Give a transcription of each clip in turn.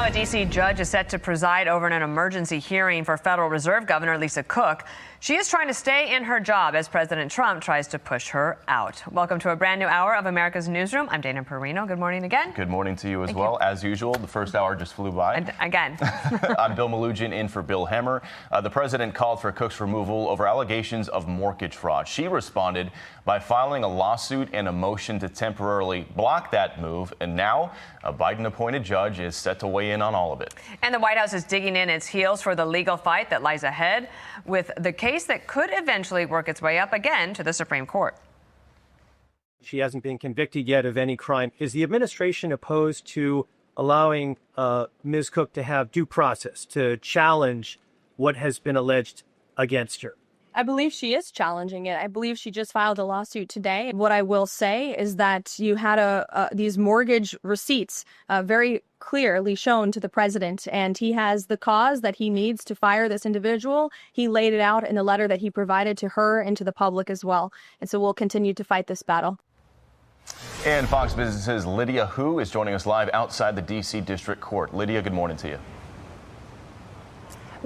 A D.C. judge is set to preside over an emergency hearing for Federal Reserve Governor Lisa Cook. She is trying to stay in her job as President Trump tries to push her out. Welcome to a brand new hour of America's Newsroom. I'm Dana Perino. Good morning again. Good morning to you as well. As usual, the first hour just flew by. Again. I'm Bill Malugin in for Bill Hemmer. The president called for Cook's removal over allegations of mortgage fraud. She responded by filing a lawsuit and a motion to temporarily block that move. And now a Biden-appointed judge is set to weigh in on all of it. And the White House is digging in its heels for the legal fight that lies ahead with the case that could eventually work its way up again to the Supreme Court. She hasn't been convicted yet of any crime. Is the administration opposed to allowing Ms. Cook to have due process, to challenge what has been alleged against her? I believe she is challenging it. I believe she just filed a lawsuit today. What I will say is that you had these mortgage receipts very clearly shown to the president, and he has the cause that he needs to fire this individual. He laid it out in the letter that he provided to her and to the public as well. And so we'll continue to fight this battle. And Fox Business's Lydia Hu is joining us live outside the D.C. District Court. Lydia, good morning to you.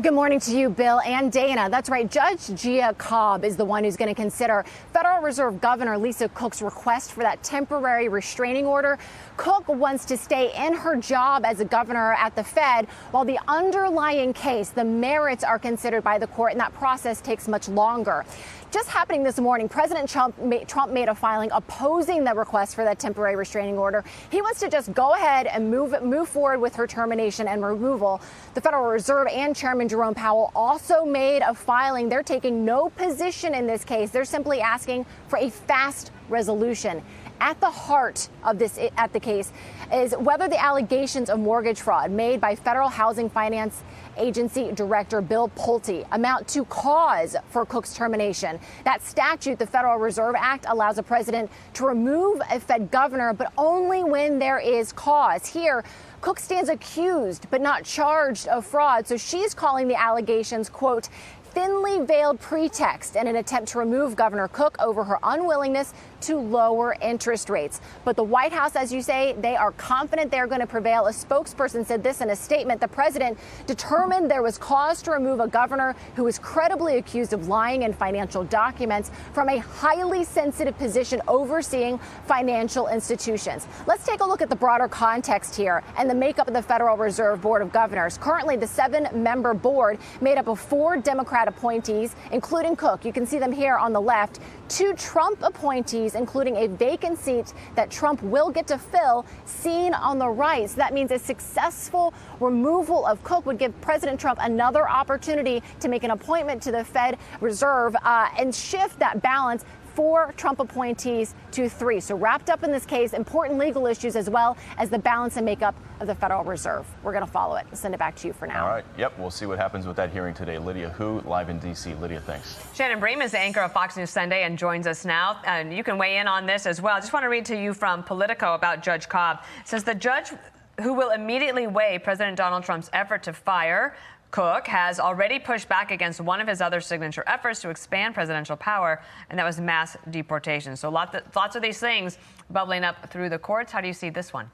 Good morning to you, Bill and Dana. That's right. Judge Gia Cobb is the one who's going to consider Federal Reserve Governor Lisa Cook's request for that temporary restraining order. Cook wants to stay in her job as a governor at the Fed, while the underlying case, the merits, are considered by the court, and that process takes much longer. Just happening this morning, President Trump made a filing opposing the request for that temporary restraining order. He wants to just go ahead and move forward with her termination and removal. The Federal Reserve and Chairman Jerome Powell also made a filing. They're taking no position in this case. They're simply asking for a fast resolution. At the heart of the case is whether the allegations of mortgage fraud made by Federal Housing Finance Agency Director Bill Pulte amount to cause for Cook's termination. That statute, the Federal Reserve Act, allows a president to remove a Fed governor, but only when there is cause. Here, Cook stands accused but not charged of fraud, so she's calling the allegations, quote, thinly veiled pretext in an attempt to remove Governor Cook over her unwillingness to lower interest rates. But the White House, as you say, they are confident they're going to prevail. A spokesperson said this in a statement. The president determined there was cause to remove a governor who was credibly accused of lying in financial documents from a highly sensitive position overseeing financial institutions. Let's take a look at the broader context here and the makeup of the Federal Reserve Board of Governors. Currently, the 7-member board made up of 4 Democrat appointees, including Cook. You can see them here on the left. 2 Trump appointees, including a vacant seat that Trump will get to fill, seen on the right. So that means a successful removal of Cook would give President Trump another opportunity to make an appointment to the Fed Reserve and shift that balance. 4 Trump appointees to 3. So wrapped up in this case, important legal issues as well as the balance and makeup of the Federal Reserve. We're going to follow it. I'll send it back to you for now. All right. Yep. We'll see what happens with that hearing today. Lydia Hu, live in D.C. Lydia, thanks. Shannon Bream is the anchor of Fox News Sunday and joins us now. And you can weigh in on this as well. I just want to read to you from Politico about Judge Cobb. It says the judge who will immediately weigh President Donald Trump's effort to fire Cook has already pushed back against one of his other signature efforts to expand presidential power, and that was mass deportation. So lots of these things bubbling up through the courts. How do you see this one?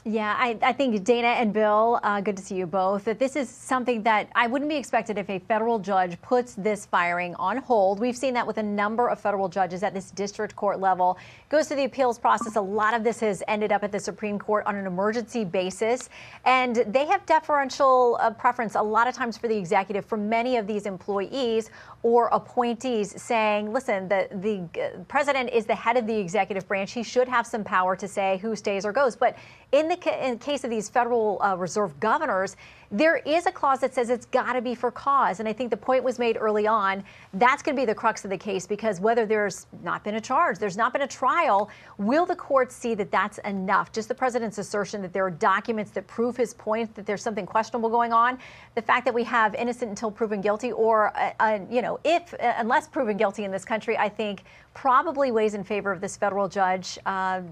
Yeah, I think Dana and Bill, good to see you both, that this is something that I wouldn't be expected if a federal judge puts this firing on hold. We've seen that with a number of federal judges at this district court level. Goes through the appeals process. A lot of this has ended up at the Supreme Court on an emergency basis. And they have deferential preference a lot of times for the executive, for many of these employees or appointees, saying, listen, the president is the head of the executive branch. He should have some power to say who stays or goes. But in the case of these Federal Reserve governors, there is a clause that says it's got to be for cause. And I think the point was made early on. That's going to be the crux of the case, because whether there's not been a charge, there's not been a trial, will the court see that that's enough? Just the president's assertion that there are documents that prove his point, that there's something questionable going on. The fact that we have innocent until proven guilty, or, unless proven guilty in this country, I think probably weighs in favor of this federal judge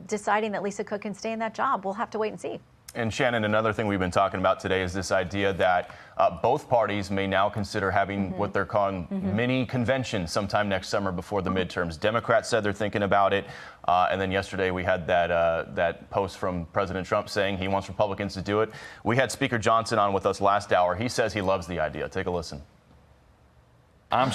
deciding that Lisa Cook can stay in that job. We'll have to wait and see. And Shannon, another thing we've been talking about today is this idea that both parties may now consider having what they're calling mini conventions sometime next summer before the midterms. Democrats said they're thinking about it. And then yesterday we had that post from President Trump saying he wants Republicans to do it. We had Speaker Johnson on with us last hour. He says he loves the idea. Take a listen. I'm